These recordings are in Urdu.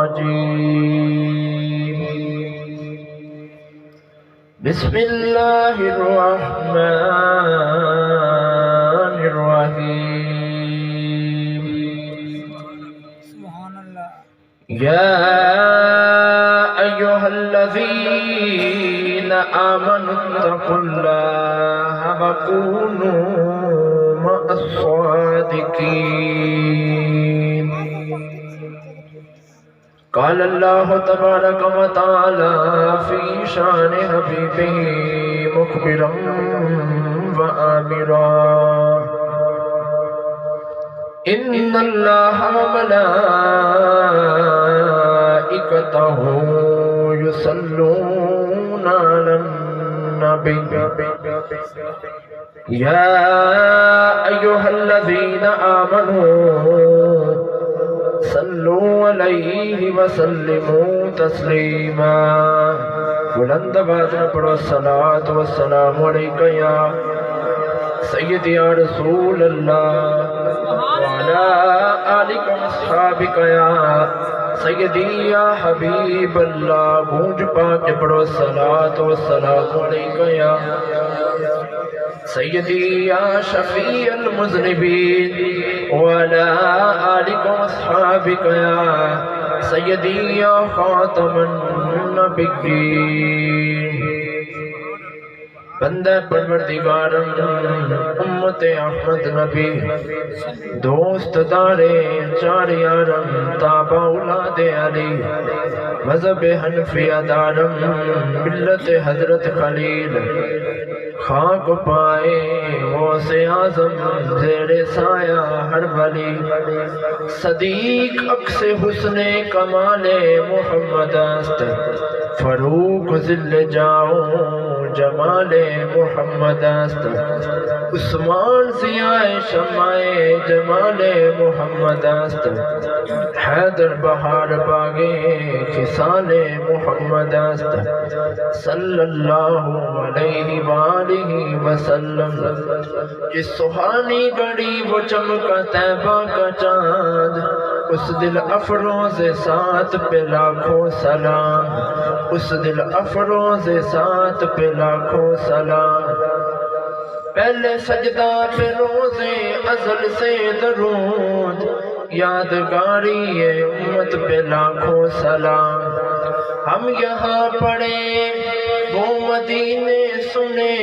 الرجيم بسم الله الرحمن الرحيم سبحان اللہ. يا أيها الذين آمنوا اتقوا الله وكونوا مع الصادقين. قال الله تبارك وتعالى في شان حبيبه مخبرا وآمرا إن الله وملائكته يصلون على النبي يا أيها الذين آمنوا صلوا عليه وسلموا تسليما. بلند آواز میں پڑھو الصلاۃ والسلام علیک یا سیدی یا رسول اللہ وعلی آلک واصحابک یا سیدی یا حبیب اللہ. گونج پا کے پڑھو الصلاۃ والسلام علیک یا سیدی یا شفیع المذنبین وعلی آلک واصحابک یا سیدی یا خاتم النبیین. بندہ پروردگارم امت احمد نبی دوست دارے چار یارم تابع اولاد علی مذہب حنفیہ دارم ملت حضرت خلیل خاک پائے غوث اعظم زیر سایہ ہر ولی صدیق عکس حسن کمال محمد است فروغ ذل جاؤ جمال محمد است عثمان ضیاء شمع جمال محمد است حیدر بہار باغے خصال محمد است صلی اللہ علیہ وآلہ وسلم. جس سہانی گھڑی وہ چمکا طیبہ کا چاند اس دل افروز ساتھ پہ لاکھوں سلام اس دل افروز ساتھ پہ لاکھوں سلام. پہلے سجدہ پہ روزے ازل سے درود یادگاری امت پہ لاکھوں سلام. ہم یہاں پڑھے وہ مدینے سنے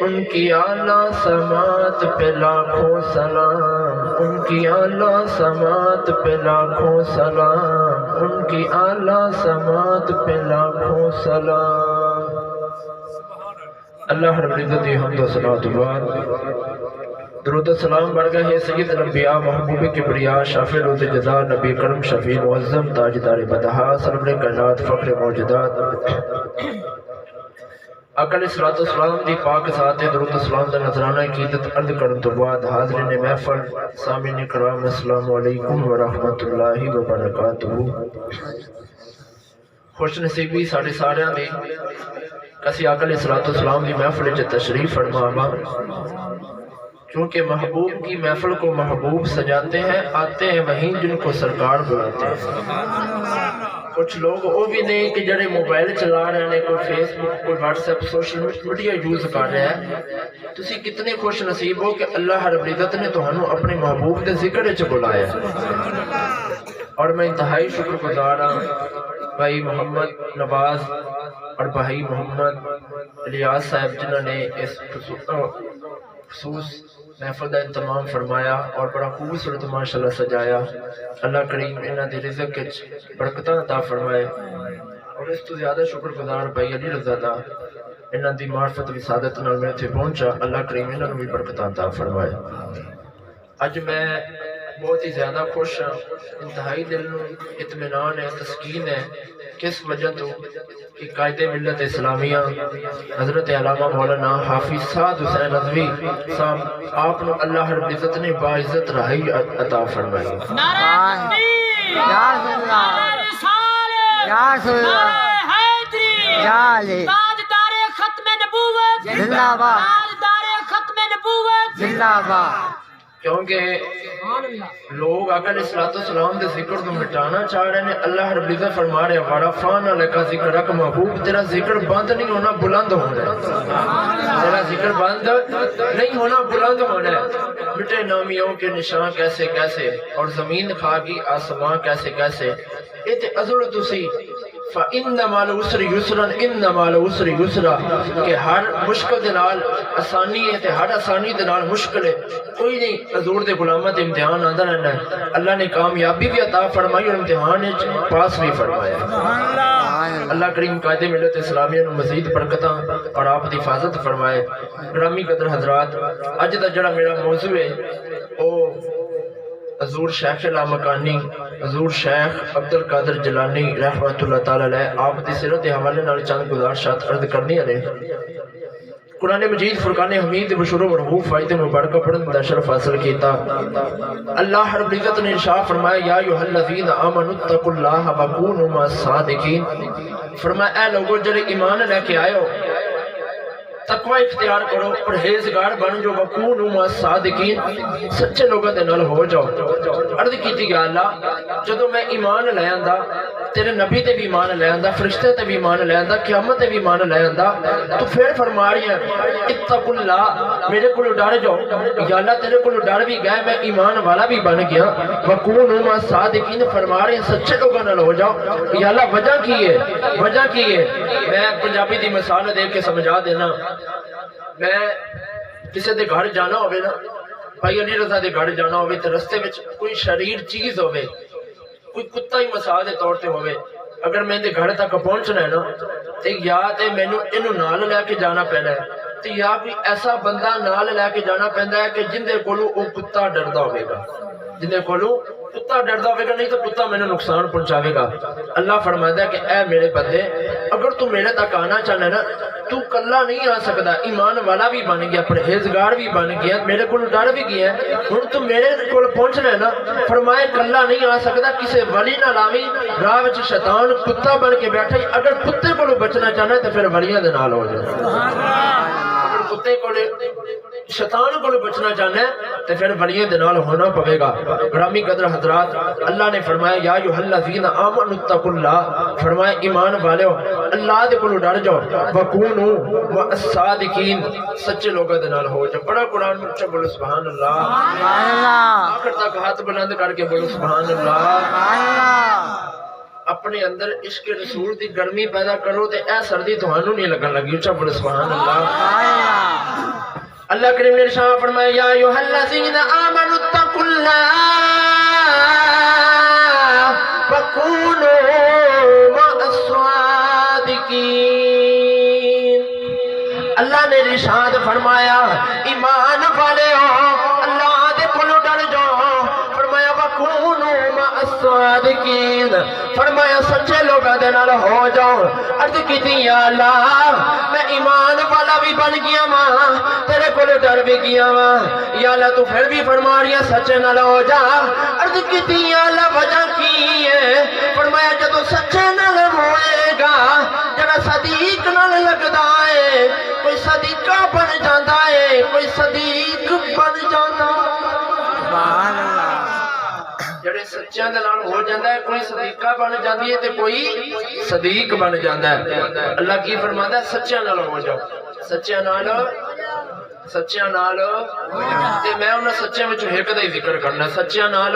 ان کی اعلیٰ سماعت پہ لاکھوں سلام ان کی اعلیٰ سماعت پہ لاکھوں سلام ان کی اعلیٰ سماعت پہ لاکھوں سلام. اللہ رب العزت حمد و ثنا و بعد درود و سلام بڑھ گئے ہیں سید الانبیاء محبوب کبریا شافع روز جزا نبی کرم شفیع معظم تاجدار بدہا سرور کائنات فخر موجودات اقل صلاۃ والسلام دی پاک ذات درود و سلام دا نذرانہ عقیدت عرض کرن تو بعد حاضرین محفل سامعین کرام السلام علیکم ورحمۃ اللہ وبرکاتہ. خوش نصیبی ساڈے سارے دی کسی اقل صلاۃ والسلام دی محفل وچ تشریف فرماواں کیونکہ محبوب کی محفل کو محبوب سجاتے ہیں آتے ہیں وہیں جن کو سرکار بلاتے ہیں. کچھ لوگ وہ بھی نہیں کہ جڑے موبائل چلا رہے ہیں کوئی فیس بک کوئی what's app social media use کر رہے ہیں. تسی کتنے خوش نصیب ہو کہ اللہ رب العزت نے تہانوں اپنے محبوب کے ذکر وچ بلایا. اور میں انتہائی شکر گزار ہوں بھائی محمد نواز اور بھائی محمد الیاس صاحب جنہوں نے اس خصوص محفل کا انتظام فرمایا اور بڑا خوبصورت ماشاءاللہ سجایا. اللہ کریم انہاں دی رزق وچ برکتاں عطا فرمائے. اور اس تو زیادہ شکر گزار بھائی علی رضا دا انہاں دی معرفت وسادت نال میں اتنے پہنچا. اللہ کریم انہاں نوں بھی برکتاں عطا فرمائے. اج میں بہت ہی زیادہ خوش ہاں انتہائی دل نوں اطمینان ہے تسکین ہے. کس وجہ تو کہ قائد ملت اسلامیہ حضرت علامہ مولانا حافظ سعد حسین رضوی صاحب آپ نے اللہ رب العزت نے باعزت رہائی عطا فرمائی. نعرہ تکبیر، نعرہ رسالت، نعرہ حیدری، تاجدار ختم نبوت زندہ باد، تاجدار ختم نبوت زندہ باد. کیونکہ لوگ آقا علیہ السلام دے ذکر کو مٹانا چاہ رہے ہیں. اللہ رب العزت فرما رہے وَرَفَعْنَا لَكَ ذِكْرَكَ محبوب تیرا ذکر بند نہیں ہونا بلند ہونا ہے. تیرا ذکر بند نہیں ہونا بلند ہونا ہے. مٹے نامیوں کے نشان کیسے کیسے اور زمین کھا گی آسمان کیسے کیسے. یہ تے ازل تسی فَإِنَّ مَعَ الْعُسْرِ يُسْرًا إِنَّ مَعَ الْعُسْرِ يُسْرًا کہ ہر مشکل دے نال آسانی ہے تے ہر آسانی دے نال مشکل ہے. کوئی نہیں حضور دے غلاماں تے امتحان آندا رہنا ہے. اللہ نے کامیابی بھی عطا فرمائی اور امتحان وچ پاس بھی فرمایا. اللہ کریم قائد ملت اسلامیہ نو مزید برکتاں اور آپ دی حفاظت فرمائے. گرامی قدر حضرات اج دا جڑا میرا موضوع ہے او حضور شیخ لامکانی حضور شیخ عبد القادر جیلانی رحمت اللہ تعالی علیہ آپ دی سیرت کے حوالے نال چند گزارشات عرض کرنی ہے. قرآن مجید فرقان حمید بشور و مرحوف فائدہ مبارکہ پڑھن دا شرف حاصل کیتا. اللہ رب العزت نے ارشاد فرمایا یا ایھا الذین آمنوا اتقوا اللہ وکونوا مع الصادقین. فرمایا اے لوگو جڑے ایمان لے کے آئے ہو تقوی اختیار کرو پرہیزگار بن جو وکونوا مع الصادقین سچے لوگوں دے نال ہو جاؤ. عرض کیتی یا اللہ جدوں میں ایمان لے آندا تیرے نبی تے بھی ایمان لے آندا فرشتے تے بھی ایمان لے آندا قیامت تے بھی ایمان لے آندا تو پھر فرما رہی ہے اتقوا اللہ میرے کولوں ڈر جاؤ. یا اللہ تیرے کولوں ڈر بھی گیا میں ایمان والا بھی بن گیا. وکونوا مع الصادقین فرما رہے ہیں سچے لوگوں نال ہو جاؤ. یا اللہ وجہ کی ہے وجہ کی ہے میں پنجابی دی مثال دے کے سمجھا دینا. میں کسی دے گھر جانا ہوئے نا بھائی علی رضا دے گھر جانا ہوئے تو رستے وچ کوئی شریر چیز ہوئے کوئی کتا ہی مثال دے طور تے ہوئے اگر میں دے گھر تک پہنچنا ہے نا تے یا تے مینوں اینو نال لے کے جانا پینا ہے تے یا کوئی ایسا بندہ نال لے کے جانا پیندا ہے کہ جن دے کولوں او کتا ڈردا ہوئے گا جن دے کولوں کتا ڈردا ہوئے گا نہیں تو کتا میں نے نقصان پہنچاوے گا. اللہ فرماتا ہے کہ اے میرے بندے اگر تو میرے تک آنا چاہنا ہے نا تو کلا نہیں آ سکتا. ایمان والا بھی بن گیا پرہیزگار بھی بن گیا میرے کو ڈر بھی گیا ہن تو میرے کول پہنچنا ہے نا فرمایا کلا نہیں آ سکتا کسے ولی نال آویں راہ وچ شیطان کتا بن کے بیٹھا اگر کتے کولوں بچنا چاہنا ہے تو پھر ولیاں دے نال ہو جائے. کتے کو شیطان کو بچنا چاہنا ہے تو پھر ولیوں دے نال ہونا پڑے گا. گرامی قدر حضرات اللہ نے فرمایا یا ایھا الذین آمنوا اتقوا اللہ فرمایا ایمان والو اللہ دے کولوں ڈر جاؤ وکونوا مع الصادقین سچے لوگوں دے نال ہو جاؤ. بڑا قرآن میں اچھا بولو سبحان اللہ سبحان اللہ آخر تک ہاتھ بلند کر کے بولو سبحان اللہ. سبحان اللہ. اپنے اندر عشق رسول دی گرمی پیدا کرو تے اے سردی تہانوں نہیں لگن لگی. اچھا بولو سبحان اللہ. اللہ کریم نے ارشاد فرمایا یا ایھا الذین آمنوا اتقوا اللہ وکونوا مع الصادقین. اللہ نے ارشاد فرمایا ایمان والے ہو اللہ دے کولوں ڈر جاؤ. فرمایا وکونوا مع الصادقین فرمایا سچے لوگوں دے نال ہو جاؤ. عرض کیتی یا اللہ میں ایمان والا بھی بن گیا ماں تیرے کولوں ڈر بھی گیا ماں. یا اللہ تو پھر بھی فرما رہی ہے سچے نال ہو جا. عرض کیتی یا اللہ وجہ کی ہے فرمایا جدوں سچے نال ہوئے گا جڑا صدیق نال لگدا ہے کوئی صدیقہ بن جاندا ہے کوئی صدیق بن جاندا. سبحان اللہ. جڑے سچیاں دے نال ہو جاندا ہے کوئی صدیقہ بن جاندی ہے تے کوئی صدیق بن جاندا ہے. اللہ کی فرماتا ہے سچیاں نال ہو جاؤ سچیاں نال تے میں انہاں سچیاں وچوں ایک دا ہی ذکر کرنا سچیاں نال.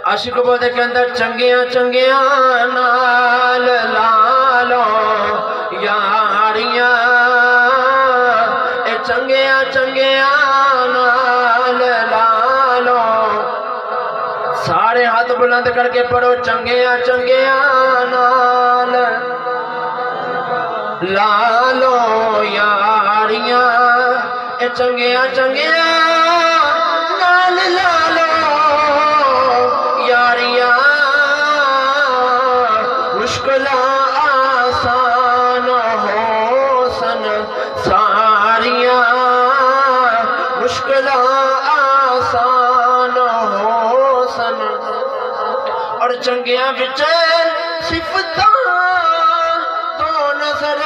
عاشق بولے کہندا چنگیاں چنگیاں نال لا لو یاریاں اے چنگیاں چنگیاں نال لا لو. سارے ہاتھ بلند کر کے پڑھو چنگیاں چنگیاں نال لا لو یاریاں اے چنگیاں چنگیاں نال لا لو یاریاں. مشکلاں آسان ہو سن ساریاں مشکلاں آسان ہو سن اور چنگیاں وچ صفتاں تو نظر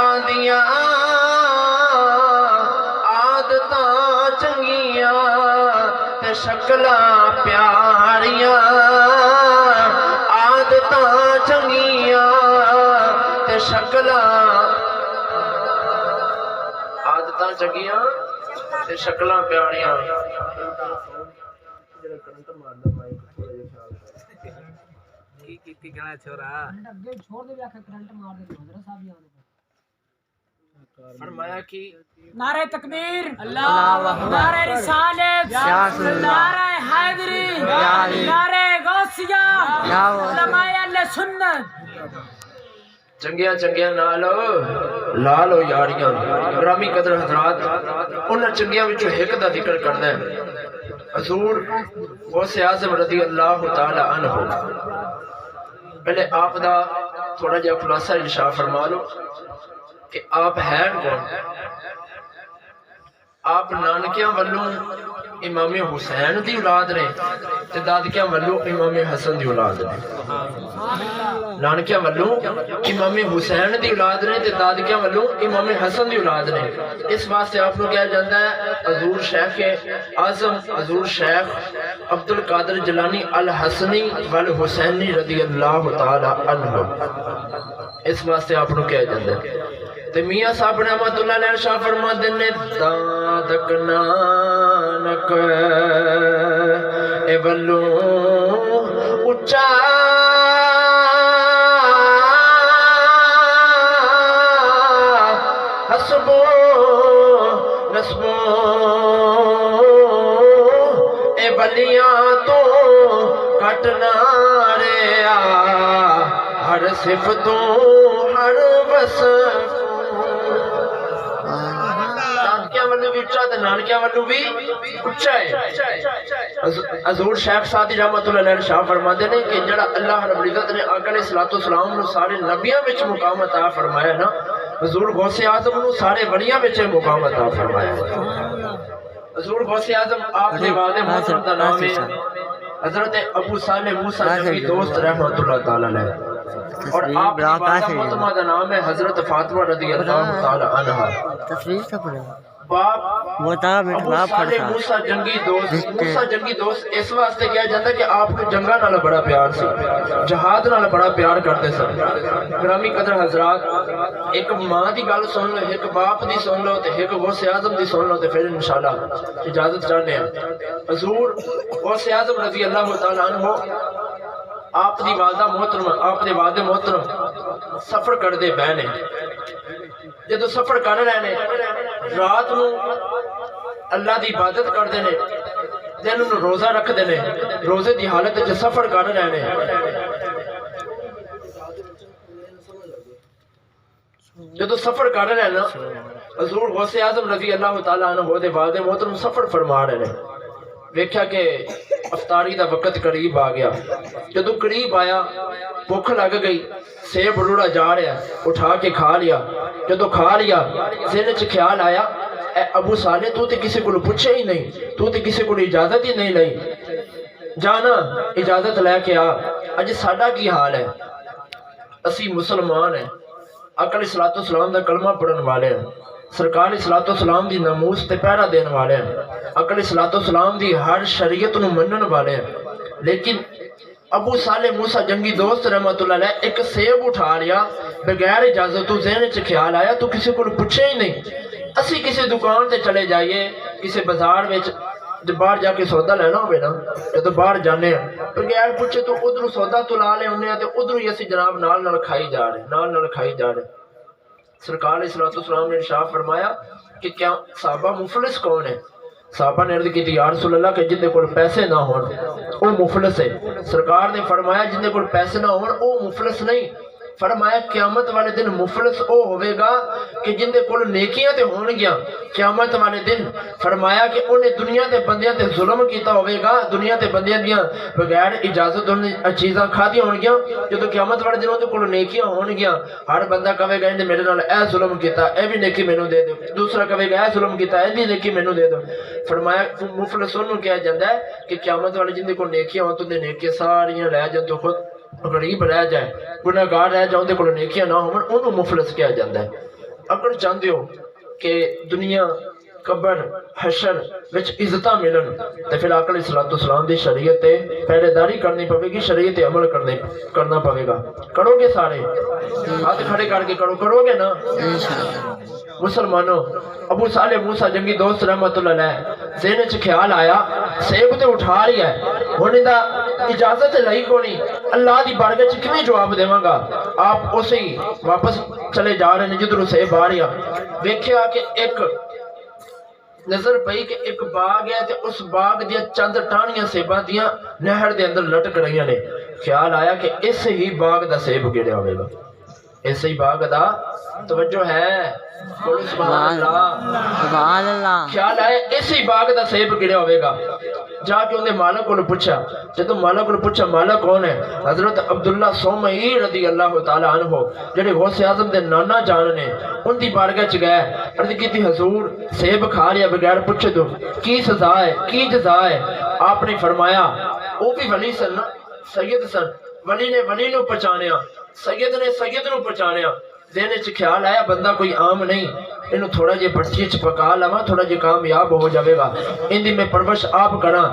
آندیاں عادتاں چنگیاں شکلاں پیاریاں عادتاں چنگیاں تے شکلاں عادتاں چنگیاں تے شکلاں پیاریاں کی کہنا چھوڑا فرمایا کہ نعرہ تکبیر نعرہ رسالت نعرہ حیدری نعرہ غوثیہ علماء اہل سنت چنگیاں چنگیاں لالو یاریاں گرامی قدر حضرات انہاں چنگیاں وچوں ایک دا ذکر کرنا ہے حضور غوث اعظم رضی اللہ تعالی عنہ پہلے آپ دا تھوڑا جہا خلاصہ ارشاد فرما لو کہ آپ ہیں کون آپ نانکیاں ولوں امام حسین دی اولاد نے تے دادکیاں ولوں امام حسن دی اولاد نے نانکیاں ولوں امام حسین دی اولاد نے تے دادکیاں ولوں امام حسن دی اولاد نے اس واسطے آپ کو کہا جاتا ہے حضور شیخ اعظم حضور شیخ عبد القادر جیلانی الحسنی والحسینی رضی اللہ تعالی عنہ اس واسطے آپ کو کہا جاتا ہے تے میاں صاحب رحمۃ اللہ علیہ شاہ فرماتے نے دادک نانک اے ولو اچا حسبو نسبو اے بلیاں تو کٹنا ریا ہر صفتوں ہر وصف نانکیاں ولو بھی اچھا تے نانکیاں ولو بھی اچھا ہے حضور شیخ سعدی رحمۃ اللہ علیہ شاہ فرماتے ہیں کہ جڑا اللہ رب العزت نے آقا علیہ الصلوۃ والسلام نو سارے نبیاں وچ مقام عطا فرمایا نا حضور غوث اعظم نو سارے ولیاں وچ مقام عطا فرمایا حضور غوث اعظم آپ دے والد محترم دا نام ہے حضرت ابو صالح موسیٰ جنگی دوست رحمۃ اللہ تعالی علیہ اور آپ کی والدہ محترمہ کا نام ہے حضرت فاطمہ رضی اللہ تعالی عنہا تصویر سے پڑھے باپ وہ تھا ابو صالح موسیٰ جنگی دوست اس واسطے کیا جاتا ہے کہ آپ کو جنگاں نال بڑا پیار سی جہاد نال بڑا پیار کرتے سن گرامی قدر حضرات ایک ماں دی گل سن لو ایک باپ دی سن لو تے ایک غوث اعظم دی سن لو تے پھر انشاءاللہ اجازت چاہنے ہیں حضور غوث اعظم رضی اللہ تعالی عنہ آپ دی والدہ محترم آپ دے والد محترم سفر کردے بہنے جدو سفر کر رہے نے رات نو اللہ دی عبادت کردے نے دن نو روزہ رکھ دے نے روزے دی حالت وچ سفر کر رہے نے جدو سفر کر رہے نا حضور غوث اعظم رضی اللہ تعالی عنہ دے والد محترم سفر فرما رہے نے ویکھیا کہ افطاری دا وقت قریب آ گیا جدو قریب آیا بھوک لگ گئی سیب روڑا جا رہا اٹھا کے کھا لیا جدو کھا لیا ذہن چ خیال آیا اے ابو صالح تو تے کسی کو پوچھے ہی نہیں تو تے کسی کو اجازت ہی نہیں لئی جانا اجازت لے کے آ اج ساڈا کی حال ہے اسی مسلمان ہیں آقا علیہ الصلوۃ والسلام دا کلمہ پڑھن والے ہیں سرکار علیہ الصلوۃ والسلام دی ناموس تے پہرا دین والے ہیں آقا علیہ الصلوۃ والسلام دی ہر شریعت نو منن والے ہیں لیکن ابو صالح موسیٰ جنگی دوست رحمت اللہ علیہ ایک سیب اٹھا لیا بغیر اجازت تو ذہن چ خیال آیا تو کسی کو پوچھے ہی نہیں اسی کسی دکان تے چلے جائیے کسی بازار وچ جب باہر جا کے سودا لینا ہوئے نا جب باہر جانے ہیں بغیر پوچھے تو ادھر سودا تو لا لے ہونے ہیں تو ادھر ہی اسی جناب نال کھائی جا رہے سرکار علیہ الصلوۃ والسلام نے ارشاد فرمایا کہ کیا صحابہ مفلس کون ہے صحابہ نے عرض کی تھی یا رسول اللہ کہ جن دے کول پیسے نہ ہون او مفلس ہے سرکار نے فرمایا جن دے کول پیسے نہ ہون او مفلس نہیں فرمایا قیامت والے دن مفلس او ہوئے گا کہ جن دے کول نیکیاں تے ہون گیا قیامت والے دن فرمایا کہ انہیں دنیا تے بندیاں تے ظلم کیتا ہوئے گا دنیا تے بندیاں دیاں بغیر اجازت انہیں چیزاں کھا دیا ہون گیا جو تو قیامت والے دن انہیں کول نیکیاں ہون گیا ہر بندہ کہے گا میرے نال اے ظلم کیتا اے بھی نیکی مینوں دے دو دوسرا کہے گا اے ظلم کیتا اے بھی نیکی مینوں دے دو فرمایا مفلس انہوں کہا جاتا ہے کہ قیامت والے جن دے کول نیکیاں ہون تو دے نیکیاں ساریاں لے جان تو خود غریب رہ جائے گناہگار رہ جاؤں دے کول نیکیاں نہ ہون انہوں مفلس کہا جاتا ہے اگر چاہتے ہو کہ دنیا قبر حشر وچ عزتاں ملن تے پھر آقا علیہ الصلوۃ والسلام دی شریعت تے پہرےداری کرنی پوے گی، شریعت تے عمل کرنا پوے گا۔ کرو گے سارے؟ ہاتھ کھڑے کر کے کرو گے نا؟ مسلمانوں، ابو صالح موسیٰ جنگی دوست رحمت اللہ علیہ ذہن وچ خیال آیا سیب تے اٹھا لیا ہے، ہن دا اجازت لئی کونی، اللہ دی بارگاہ وچ کیویں جواب دیواں گا؟ آپ اسی واپس چلے جا رہے ہیں جدھر سیب آ رہا، ویکھیا کہ ایک نظر پئی کہ ایک باغ ہے تے اس باغ دیا چند ٹانیاں سیباں دیاں نہر دے اندر لٹک رہی نے۔ خیال آیا کہ اس ہی باغ دا سیب گڑیا ہوئے گا، اس ہی باغ دا توجہ ہے، بولو سبحان اللہ، سبحان اللہ۔ خیال آیا اسی باغ دا سیب گڑیا ہوئے گا۔ جا کے انہیں مالک کو پوچھا، جب مالک کو پوچھا مالک کون ہے؟ حضرت عبداللہ سومئی رضی اللہ تعالیٰ عنہ جڑے غوث اعظم دے نانا جان نے، ان دی بارگاہ چ گئے، عرض کی حضور سیب کھا لیا بغیر پوچھے تو کی سزا ہے، کی جزا ہے؟ آپ نے فرمایا وہ بھی ولی سن، سید سن، ولی نے ولی نو پہچانیا، سید نے سید نو پہچانیا۔ ذہن وچ خیال آیا بندہ کوئی عام نہیں، انہوں تھوڑا جے بھٹی وچ پکا لواں، تھوڑا جے کامیاب ہو جاوے گا، ان دی میں پرورش آپ کراں۔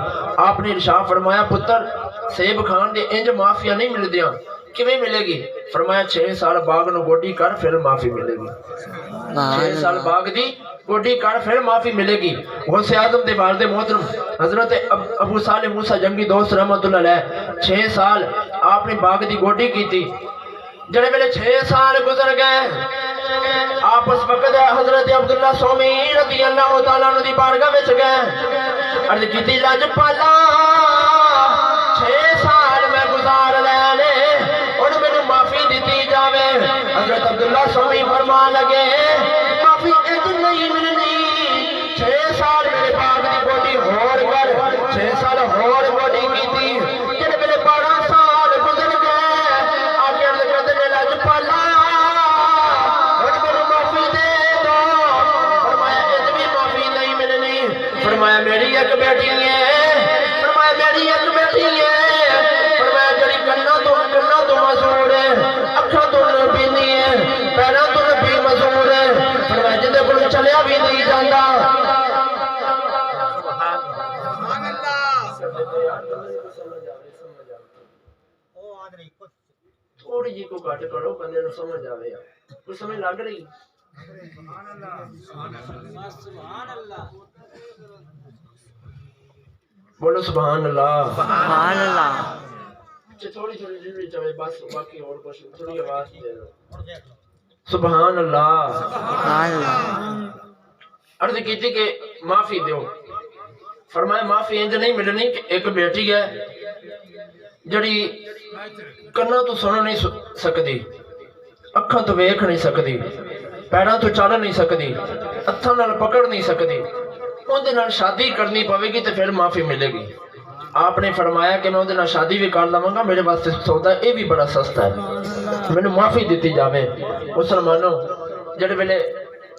آپ نے ارشاد فرمایا پتر سیب کھان دے انج معافیا نہیں ملدیاں، کیویں ملے گی؟ فرمایا 6 سال باغ نو گوڈی کر پھر معافی ملے گی، 6 سال باغ دی گوڈی کر پھر معافی ملے گی۔ غوث اعظم دے والد محترم حضرت ابو صالح موسیٰ جنگی دوست رحمت اللہ علیہ 6 سال آپ نے باغ دی گوڈی کی تھی۔ جڑے میرے 6 سال گزر گئے، آپ اس وقت حضرت عبداللہ سومی رضی اللہ تعالیٰ عنہ دی بارگاہ وچ گئے، عرض کیتی لاجپالا 6 سال میں گزار لینے، اور مینوں معافی دتی جاوے۔ حضرت عبداللہ سومی فرمان لگے معافی ایک نہیں ملنی، 6 سال میرے باغ دی گوڈی ہور کر، 6 سال ہور گوڈی کیتی۔ جڑے میرے 12 سال گزر گئے، آگے عرض کرتے نے لاجپالا اور میرے معافی دے دو۔ فرمایا اس بھی معافی نہیں ملنی۔ فرمایا میری ایک بیٹی ہے، فرمایا میری ایک بیٹی ہے، فرمایا جڑی کنا تو مزور ہے، اکھاں تو نبینی ہے، پیراں تو نبی مزور ہے، فرمایا جدے کو چلیا بھی نہیں جاندا۔ تھوڑی جی کو کٹ کرو بندے نو سمجھ آوے، کوئی سمجھ لگ رہی؟ بولو سبحان اللہ، سبحان اللہ۔ تھوڑی ڈلیوری چاہے بس، باقی اور کچھ تھوڑی آواز دے دو۔ سبحان اللہ، سبحان اللہ۔ عرض کی تھی کہ معافی دیو۔ فرمایا معافی انج نہیں ملنی کہ ایک بیٹی ہے جڑی کنا تو سن نہیں سکتی، اکھاں تو ویکھ نہیں سکتی، پیراں تو چل نہیں سکتی، ہتھاں نال پکڑ نہیں سکتی، اون دے نال شادی کرنی پوے گی تے پھر معافی ملے گی۔ آپ نے فرمایا کہ میں اون دے نال شادی بھی کر لواں گا، میرے واسطے سودا اے بھی بڑا سستا ہے، مینوں معافی دتی جاوے۔ مسلمانوں جڑے ویلے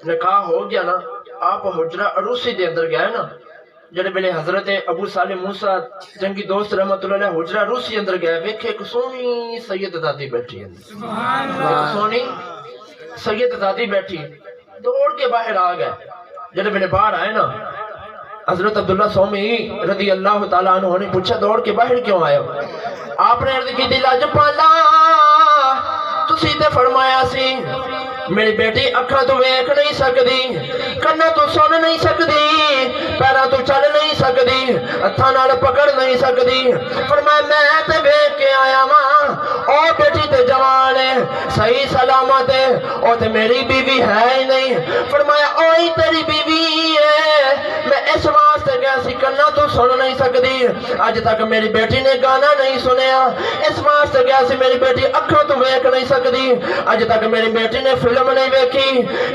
نکاح ہو گیا نا، آپ حجرہ عروسی دے اندر گئے نا، جڑے ویلے حضرت ابو صالح موسیٰ جنگی دوست رحمت اللہ علیہ حجرہ عروسی اندر گئے، ویکھے ایک سونی سید دادی بیٹھی ہے، ایک سونی سید دادی بیٹھی، دوڑ کے باہر آ گئے۔ جڑے ویلے باہر آئے نا، حضرت عبداللہ سومی رضی اللہ تعالیٰ عنہ نے پوچھا دوڑ کے باہر کیوں آئے ہو؟ آپ نے عرض کی لاجپالا تسی تے فرمایا سی میری بیٹی اکھاں تو ویکھ نہیں سکتی، کنا تو سن نہیں سکتی، پیراں تو چل نہیں سکتی، ہتھاں نال پکڑ نہیں سکتی۔ فرمایا میں تے ویکھ کے آیا واں، او بیٹی تے جوان ہے، صحیح سلامت ہے، او تے میری بیوی ہے ہی نہیں۔ فرمایا اوہی تیری بیوی ہے، میں اس واسطے گیا سی کنا تو سن نہیں سکتی، اج تک میری بیٹی نے گانا نہیں سنیا، اس واسطے گیا سی میری بیٹی اکھاں تو ویکھ نہیں سکتی، اج تک میری بیٹی نے فلم نہیں ویکھی،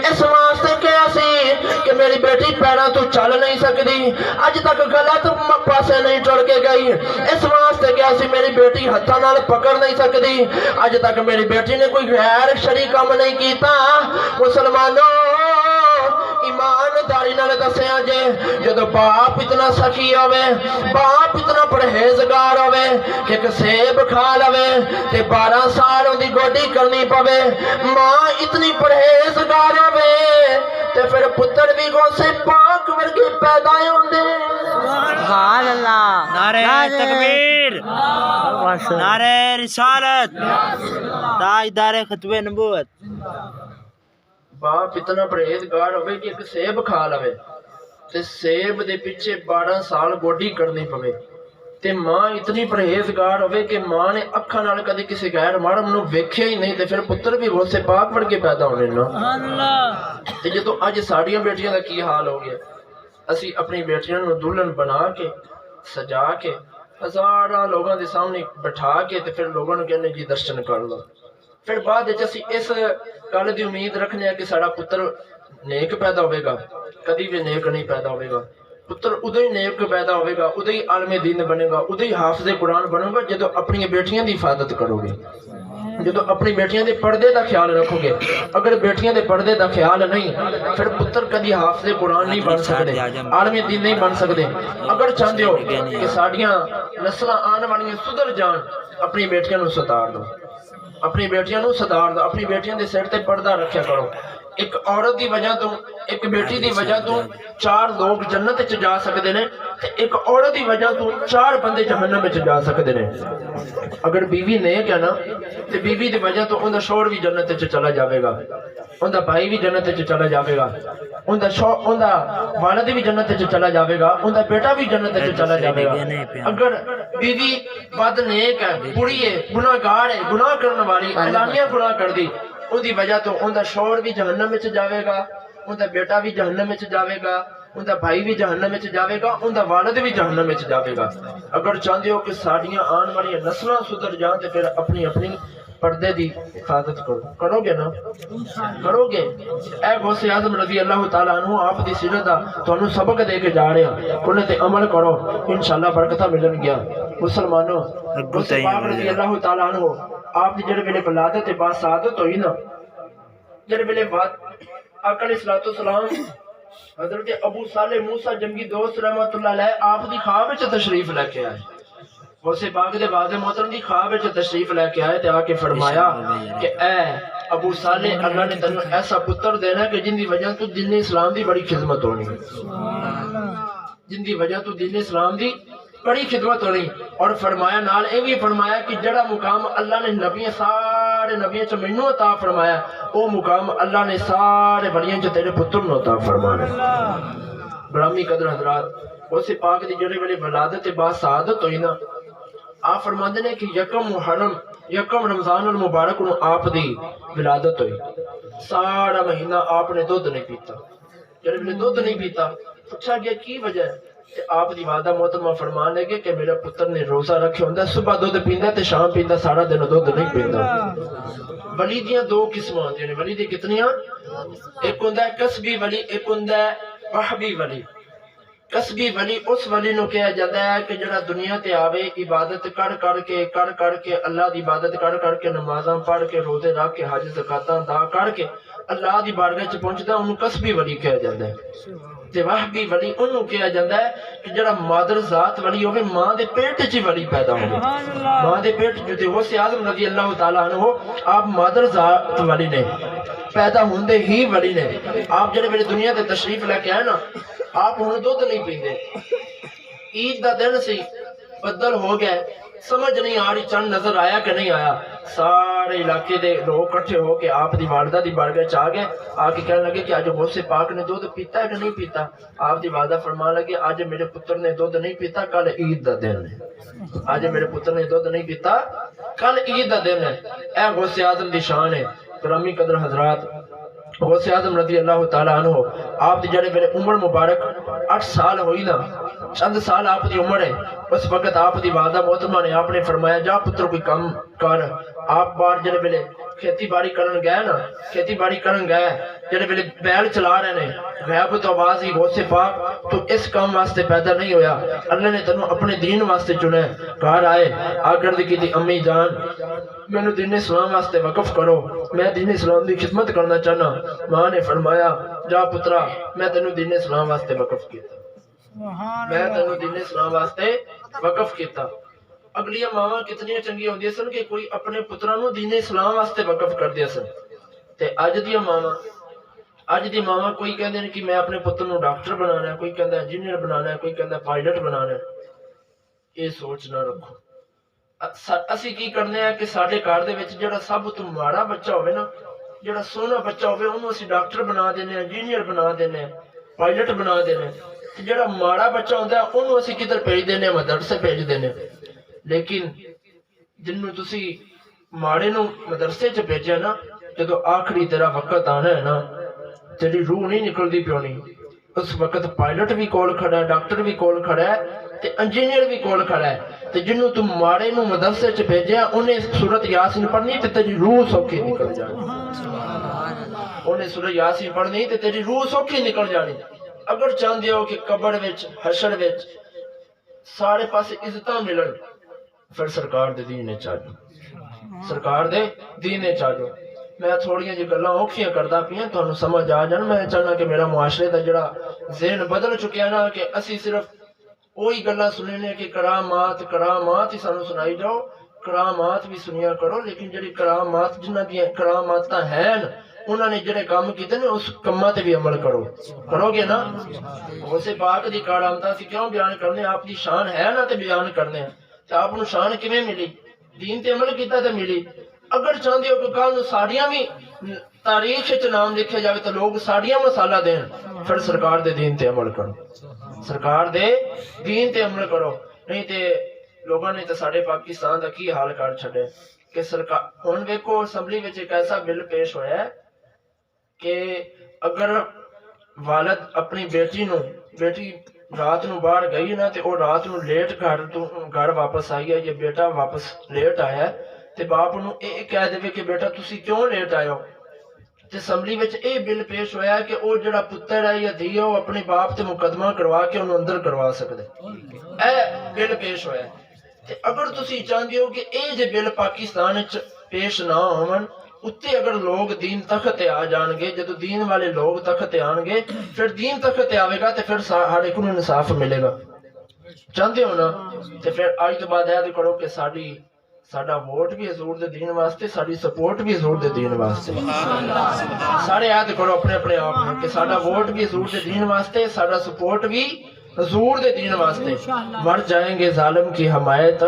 اس واسطے کیا سی کہ میری بیٹی پیراں تو چل نہیں سکتی، اج تک غلط پاسے نہیں ٹر کے گئی، اس واسطے کیا سی میری بیٹی ہتھاں نال پکڑ نہیں سکتی، اج تک میری بیٹی نے کوئی غیر شرعی کام نہیں کیتا۔ مسلمانوں ایمانداری نال دسیا جے جدو باپ اتنا سخی ہوے باپ اتنا پرہیزگار ہوے کہ ایک سیب کھا لوے تے 12 سال دی گوڈی کرنی پوے ماں اتنی پرہیزگار ہوے تے پھر پتر بھی غوث پاک ورگے پیدا ہوندے سبحان اللہ نعرہ تکبیر نعرہ رسالت تاجدار ختم نبوت باپ اتنا پرہیزگار ہوئے کہ ایک سیب کھا لوے تے سیب دے پیچھے 12 سال گوڈی کرنی پوے تے ماں اتنی پرہیزگار ہوئے کہ ماں نے اکھاں نال کدی کسی غیر محرم نو ویکھیا ہی نہیں تے پھر پتر بھی غوث پاک ورگے پیدا ہونے نا تے جدوں اج ساڈیاں بیٹیاں دا کی حال ہو گیا اسی اپنی بیٹیاں نو دلہن بنا کے سجا کے ہزاراں لوگاں دے سامنے بٹھا کے تے پھر لوگاں نو کہنے جی درشن کر لو پھر بعد وچ اسی اس گل دی امید رکھنے ہیں کہ ساڈا پتر نیک پیدا ہوئے گا کدی بھی نیک نہیں پیدا ہوئے گا پتر ادو ہی نیک پیدا ہوئے گا ادو ہی عالم دین بنے گا ادو ہی حافظ قرآن بنو گا جدو اپنی بیٹیاں دی حفاظت کرو گے جدو اپنی بیٹیاں دے پردے دا خیال رکھو گے اگر بیٹیاں دے پردے دا خیال نہیں پھر پتر کدی حافظ قرآن نہیں بن سکتے عالم دین نہیں بن سکتے اگر چاہتے ہو کہ ساڈیاں نسلاں آن والیاں سدھر جان اپنی بیٹیاں نو ستار دو اپنی بیٹیاں نو ستار دو اپنی بیٹیاں دے سر تے پردہ رکھیا کرو ایک عورت دی وجہ تو ایک بیٹی دی وجہ تو 4 لوگ جنت وچ جا سکدے نے تے ایک عورت دی وجہ تو 4 بندے جہنم وچ جا سکدے نے اگر بیوی نیک ہے نا تے بیوی دی وجہ تو اوندا شوہر بھی جنت وچ چلا جاوے گا اوندا بھائی بھی جنت وچ چلا جاوے گا اوندا والد بھی جنت وچ چلا جاوے گا اوندا بیٹا بھی جنت وچ چلا جاوے گا اگر بیوی بد نیک ہے بری ہے گناہگار ہے گناہ کرنے والی علانیہ گناہ کر دی ان دی وجہ تو ان دا شوہر بھی جہنم وچ جاوے گا ان دا بیٹا بھی جہنم وچ جاوے گا ان دا بھائی بھی جہنم وچ جاوے گا ان دا والد بھی جہنم وچ جاوے گا اگر چاہتے ہو کہ ساڈیاں آن والی نسلاں سدھر جان تے پھر اپنی اپنی پردے دی حفاظت کرو گے نا کرو گے اے غوث اعظم رضی اللہ تعالیٰ عنہ آپ دی سیرت دا تانوں سبق دے کے جا رہے ہیں انہیں تے عمل کرو انشاءاللہ برکتہ ملن گیا مسلمانوں غوث پاک رضی اللہ تعالیٰ عنہ آپ دی جڑے ویلے ولادت با سعادت ہوئی نا جڑے ویلے آقا علیہ السلام حضرت ابو صالح موسیٰ جنگی دوست رحمت اللہ علیہ آپ دی خواب وچ تشریف لے کے آئے غوث پاک دے بعد محترم دی خواب وچ تشریف لے کے آئے تے آ کے فرمایا کہ اے ابو صالح اللہ نے تینوں ایسا پتر دینا کہ جن دی وجہ تو دین اسلام دی بڑی خدمت ہونی جن دی وجہ تو دین اسلام دی بڑی خدمت ہونی اور فرمایا نال اے بھی فرمایا کہ جڑا مقام اللہ نے نبیوں سارے نبیوں چ مینوں عطا فرمایا او مقام اللہ نے سارے ولیاں چ تیرے پتر نوں عطا فرمایا گرامی قدر حضرات غوث پاک دی جڑے ویلے ولادت با سعادت ہوئی نا آپ فرماندے نے کہ یکم رمضان المبارک نو آپ دی ولادت ہوئی سارا مہینہ آپ نے دودھ نہیں پیتا جڑے ویلے دودھ نہیں پیتا پوچھا گیا کی وجہ ہے تے آپ دی والدہ محترمہ فرمان لگے کہ میرا پتر نے روزہ رکھے ہوندا صبح دودھ پیندا تے شام پیندا سارا دن دودھ نہیں پیندا ولی دیاں 2 قسماں ہوندیاں نے ولی دی کتنیاں ایک ہوندا ہے کسبی ولی ایک ہوندا ہے وہبی ولی کسبی ولی اس ولی نو کہا جاتا ہے کہ جڑا دنیا تے آوے عبادت کر کے اللہ دی عبادت کر کے نمازاں پڑھ کے روزے رکھ کے حج زکاتاں ادا کر کے اللہ دی بارگاہ وچ پہنچدا انہوں کسبی ولی کہا جاتا ہے تے وہبی ولی انہوں کہا جاتا ہے کہ جڑا مادر ذات ولی ہوے ماں دے پیٹ وچ ولی پیدا ہوے ماں دے پیٹ جو تے غوث اعظم رضی اللہ تعالیٰ عنہ آپ مادر ذات ولی نے پیدا ہوندے ہی ولی نے آپ جڑے میری دنیا تے تشریف لے کے آئے نا آپ ہوں دودھ نہیں پیندے عید دا دن سی بدل ہو گئے سمجھ نہیں آ رہی چند نظر آیا کہ نہیں آیا سارے علاقے دے لوگ کٹھے ہو کے آپ دی والدہ دی بارگاہ چ آ گئے آ کے کہنے لگے کہ آج غوث پاک نے دودھ پیتا ہے کہ نہیں پیتا آپ دی والدہ فرمان لگے آج میرے پتر نے دودھ نہیں پیتا کل عید دا دن ہے آج میرے پتر نے دودھ نہیں پیتا کل عید دا دن ہے اے غوث اعظم دی شان ہے گرامی قدر حضرات غوث اعظم رضی اللہ تعالیٰ عنہ آپ دی جڑے میرے عمر مبارک 8 سال ہوئی نا چند سال آپ دی عمر ہے اس وقت آپ دی والدہ محترمہ نے آپ نے فرمایا جا پتر کوئی کام کر آپ بار جڑے ویلے کھیتی باڑی کرن گئے نا، کھیتی باڑی کرن گئے جڑے ویلے بیل چلا رہے نے، غیب تو آواز ہی غوث پاک تو اس کام واسطے پیدا نہیں ہویا، اللہ نے تنوں اپنے دین واسطے چنے، گھر آئے آکر دی کی امی جان میں نے دین اسلام واسطے وقف کرو، میں دین اسلام دی خدمت کرنا چاہنا۔ ماں نے فرمایا جا پترا میں تنوں دین اسلام واسطے وقف کیتا، میں تنوں دین اسلام واسطے وقف کیتا۔ اگلیاں ماواں کتنی چنگی ہوندی سن کہ کوئی اپنے پتراں نوں دین اسلام واسطے وقف کر دیا سن، تے اج دی ماواں کوئی کہندے نے کہ میں اپنے پتر نوں ڈاکٹر بنانا ہے، کوئی کہندا ہے انجینئر بنانا ہے، کوئی کہندا ہے پائلٹ بنانا ہے۔ یہ سوچ نہ رکھو۔ اسی کی کرنے ہیں کہ ساڈے گھر دے وچ جڑا سب تو ماڑا بچہ ہوے نا، جڑا سونا بچہ ہوے اونوں اسی ڈاکٹر بنا دینے ہیں، انجینئر بنا دینے ہیں، پائلٹ بنا دینے ہیں، تے جڑا ماڑا بچہ ہوندا ہے اونوں اسی کدھر بھیج دینے ہیں، مدرسے بھیج دینے ہیں۔ لیکن جنوں تسی ماڑے نوں مدرسے چ بھیجیا نا، جدوں آخری تیرا وقت آنا ہے نا، تیری روح نہیں نکلدی پیونی، اس وقت پائلٹ بھی کول کھڑا ہے، ڈاکٹر بھی کول کھڑا ہے تے انجینئر بھی کول کھڑا ہے، تے جنوں تم ماڑے نوں مدرسے چ بھیجیا انہیں سورت یاسین پڑھنی تے تیری روح سوکھی نکل جانی، انہیں سورت یاسین پڑھنی تے تیری روح سوکھی نکل جانی۔ اگر چاہندے ہو کہ قبر وچ حشر وچ سارے پاسے عزتاں ملن، پھر سرکار دے دین وچ آ جاؤ، سرکار دے دین وچ آ جاؤ۔ میں تھوڑیاں جی گلاں اوکھیاں کردا پیاں تانوں سمجھ آ جان۔ میں چاہنا کہ میرا معاشرے دا جڑا ذہن بدل چکیا نا، کہ اسی صرف وہی گلاں سننے کہ کرامات ہی سانوں سنائی جاؤ، کرامات بھی سنیا کرو، لیکن جڑی کرامات جنہاں دی کراماتاں ہیں انہاں نے جڑے کام کیتے نے اس کماں تے بھی عمل کرو گے نا۔ غوث پاک دی کرامتاں سی کیوں بیان کرنے؟ آپ دی شان ہے نا تے بیان کرنے ہیں، تے آپ نوں شان کیویں ملی؟ دین تے عمل کیتا تے ملی۔ اگر چاہندے ہو کہ کل نوں ساڈیاں بھی تاریخ وچ نام لکھے جاوے تو لوگ ساڈیاں مسالہ دین، پھر سرکار دے دین تے عمل کرو، سرکار دے دین تے عمل کرو۔ نہیں تے لوگاں نے تے ساڈے پاکستان دا کی حال کر چھڈے کہ سرکار ہن ویکھو اسمبلی وچ ایک ایسا بل پیش ہویا ہے کہ اگر والد اپنی بیٹی رات نو باہر گئی نا تے او رات نو لیٹ گھر واپس آئی ہے، یا بیٹا واپس لیٹ آیا ہے تے باپ نو اے کہہ دے کہ بیٹا تسی کیوں لیٹ آئے ہو، تے اسمبلی وچ اے بل پیش ہویا ہے کہ او جڑا پتر ہے یا دھی ہے او اپنے باپ تے مقدمہ کروا کے انہوں اندر کروا سکدے، اے بل پیش ہویا ہے۔ تے اگر تسی چاہندے ہو کہ اے جے بل پاکستان وچ پیش نہ ہون، اتنے اگر لوگ دین تخت تے آ جان گے، جدو دین والے لوگ تخت تے آن گے پھر دین تخت تے آوے گا تے پھر ہر ایک نوں انصاف ملے گا۔ چاہندے ہو نا؟ تے پھر آج تو بعد یاد کرو کہ ساڈا ووٹ بھی حضور دے دین واسطے، ساڈی سپورٹ بھی حضور دے دین واسطے۔ سارے یاد کرو اپنے اپنے آپ میں کہ ساڈا ووٹ بھی حضور دے دین واسطے، ساڈا سپورٹ بھی حضور دے دین واسطے۔ مر جائیں گے ظالم کی حمایت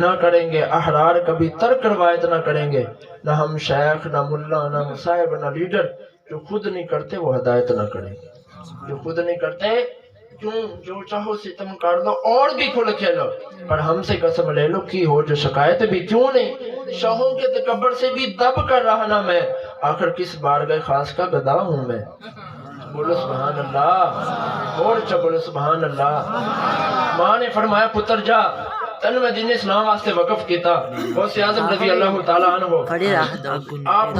نہ کریں گے، احرار کبھی ترک روایت نہ کریں گے، نہ ہم شیخ نہ ملا نہ مصاحب نہ لیڈر، جو خود نہیں کرتے وہ ہدایت نہ کریں گے، جو خود نہیں کرتے کیوں جو چاہو ستم کر دو اور بھی کھل کھیلو، پر ہم سے قسم لے لو کی ہو جو شکایت بھی کیوں نہیں، شاہوں کے تکبر سے بھی دب کر رہا نہ میں، آخر کس بارگاہ خاص کا گدا ہوں میں۔ بولو سبحان اللہ، اور بولو سبحان اللہ۔ ماں نے فرمایا پتر جا، تن میں دین اسلام واسطے وقف کیتا۔ غوث اعظم رضی اللہ تعالیٰ عنہ آپ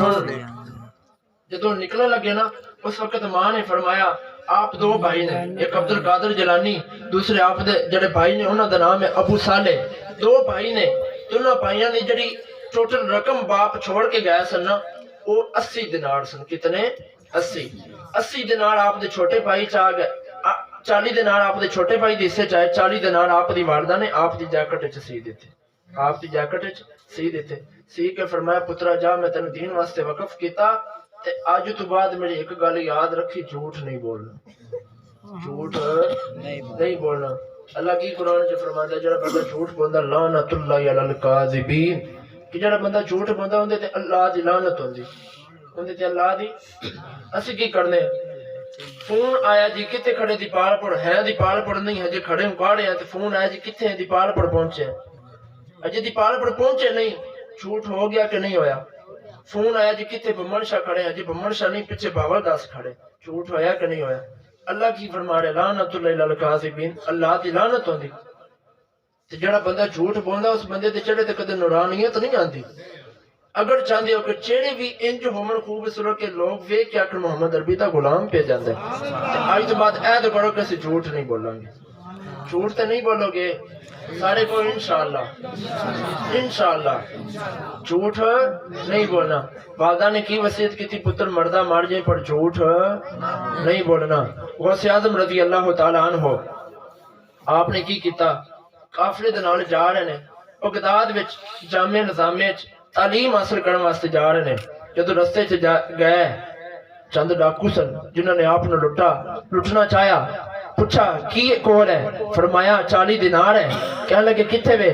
جدو نکلنے لگے نا، اس وقت ماں نے فرمایا آپ دو بھائی نے، ایک عبد القادر جیلانی، دوسرے آپ دے جڑے بھائی نے انہاں دا نام ہے ابو صالح، دو بھائی نے، دونوں بھائیاں نے جڑی ٹوٹل رقم باپ چھوڑ کے گیا سن نا وہ 80 دینار سن۔ کتنے؟ 80 دینار آپ دے چھوٹے بھائی چاہ گئے، 40 دینار آپ دے چھوٹے بھائی دے حصے چاہے، 40 دینار آپ دی والدہ نے آپ دی جیکٹ وچ سی دیتے، آپ دی جیکٹ وچ سی دیتے، سی کے فرمایا پترا جا میں تینوں دین واسطے وقف کیتا، تے آج تو بعد میری ایک گل یاد رکھی، جھوٹ نہیں بولنا، جھوٹ نہیں بولنا۔ اللہ کی قرآن جو فرماتا ہے جڑا بندہ جھوٹ بولدا لعنت اللہ علی الکاذبین، کہ جڑا بندہ جھوٹ بولدا اوندے تے اللہ دی لعنت ہوندی، اوندے تے اللہ دی۔ اسی کی کرنے فون آیا جی کتے کھڑے دیپال پور ہے، دیپال پور نہیں ہجے کھڑے اکاڑے ہیں، تے فون آیا جی کتے ہیں، دیپال پور پہنچے ہیں، اجے دیپال پور پہنچے نہیں، جھوٹ ہو گیا کہ نہیں ہویا؟ فون آیا جی کتے بمن شاہ کھڑے ہیں، جی بمن شاہ نہیں پیچھے باول داس کھڑے، جھوٹ ہویا کہ نہیں ہویا؟ اللہ کی فرما رہے لعنت اللہ علی الکاذبین، اللہ دی لعنت ہوندی۔ تے جڑا بندہ جھوٹ بولدا اس بندے تے چڑھے تے کدے نورانیت نہیں آندی، اگر چاہتے ہو کہ چہرے بھی انج ہومن خوبصورت کے لوگ ویکھ کے آخر محمد عربی دا غلام پہ جاندے آج تو بعد عہد کرو کہ اسی جھوٹ نہیں بولیں گے جھوٹ تو نہیں بولو گے سارے کو انشاءاللہ جھوٹ نہیں بولنا والدہ نے کی وصیت کی تھی پتر مردہ مار جائے پر جھوٹ نہیں بولنا غوث اعظم رضی اللہ تعالیٰ عنہ آپ نے کی کیتا قافلے دے نال جا رہے ہیں بغداد وچ جامعہ نظامیہ وچ تعلیم حاصل کرنے واسطے جا رہے ہیں جدو رستے چ گئے چند ڈاکو سن جنہوں نے آپ لٹنا چاہیا پوچھا کی کول ہے فرمایا 40 دینار ہے کہنے لگے کتھے وے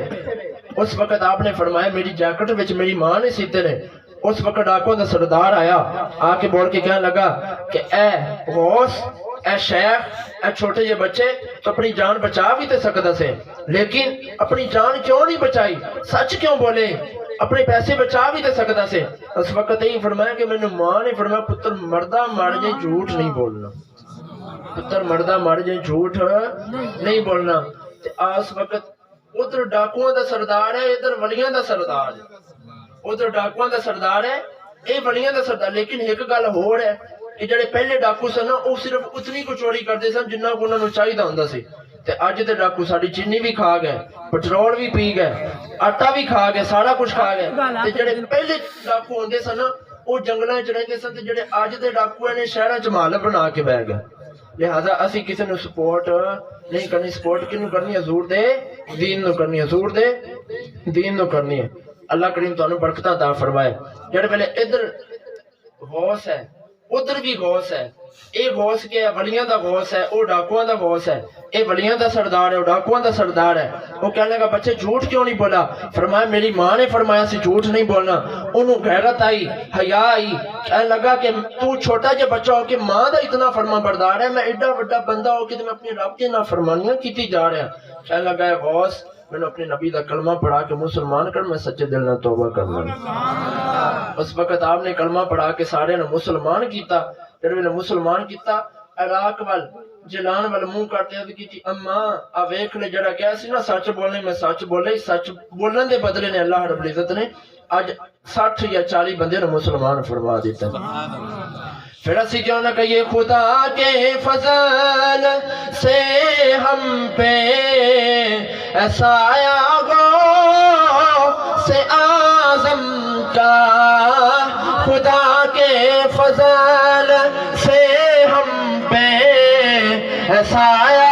اس وقت آپ نے فرمایا میری جیکٹ وچ میری ماں نے سیتے نے اس وقت ڈاکوں دا سردار آیا آ کے بول کے کہنے لگا کہ اے غوث اے شیخ اے چھوٹے یہ بچے تو اپنی جان بچا بھی تے سکتا سے لیکن اپنی جان کیوں نہیں بچائی سچ کیوں بولے اپنے پیسے بچا بھی تے سکتا سے اس وقت یہی فرمایا کہ میں نے ماں نے فرمایا پتر مردہ مار جائے جھوٹ نہیں بولنا پتر مردہ مار جائے جھوٹ نہیں بولنا اس وقت ادھر ڈاکوؤں دا سردار ہے ادھر ولیاں دا سردار ہے ادھر ڈاکوؤں دا سردار ہے اے ولیاں دا سردار لیکن ایک گل ہور ہے کہ جڑے پہلے ڈاکو سن وہ صرف اتنی کو چوری کرتے سن جنہ کو انہوں نے چاہیے ہوندا سی تے اج تے ڈاکو ساڈی چینی بھی کھا گئے پٹرول بھی پی گئے آٹا بھی کھا گئے سارا کچھ کھا گئے تے جڑے پہلے ڈاکو ہوندے سن وہ جنگلاں وچ رہندے سن تے جڑے اج دے ڈاکو نے شہراں وچ مال بنا کے بیٹھ گئے لہذا اسی کسی نے سپورٹ نہیں کرنی سپورٹ کینوں کرنی ہے حضور دے دین نو کرنی ہے حضور دے دین نو کرنی ہے اللہ کریم تانوں برکتاں عطا فرمائے جڑے پہلے ادھر غوث ہے ادھر بھی غوث ہے اے غوث کے ولیاں دا غوث ہے او ڈاکواں دا غوث ہے اے ولیاں دا سردار ہے او ڈاکواں دا سردار ہے وہ کہنے لگا بچے جھوٹ کیوں نہیں بولا فرمایا میری ماں نے فرمایا سی جھوٹ نہیں بولنا انہوں غیرت آئی حیا آئی کہنے لگا کہ تو چھوٹا جا بچہ ہو کہ ماں دا اتنا فرما بردار ہے میں ایڈا بڑا بندہ ہو کہ میں اپنی رب کے نافرمانیاں کیتی جا رہا کہنے لگا اے غوث میں نے اپنے نبی دا کلمہ پڑھا کے مسلمان کر میں سچے دل نہ توبہ کرنا اس وقت آپ نے کلمہ پڑھا کے سارے نے مسلمان کیتا پھر میں نے مسلمان کیتا عراق وال جلان وال منہ کرتے ہیں کہ اماں آویک نے جڑا کہا سی نا سچ بولنے میں سچ بولے سچ بولن دے بدلے نے اللہ رب العزت نے آج 60 یا 40 بندے نے مسلمان فرما دیتا پھر اسی کیوں نہ کہیے خدا کے فضل سے ہم پہ ایسا آیا غوث اعظم کا خدا کے فضل سے ہم پہ ایسا آیا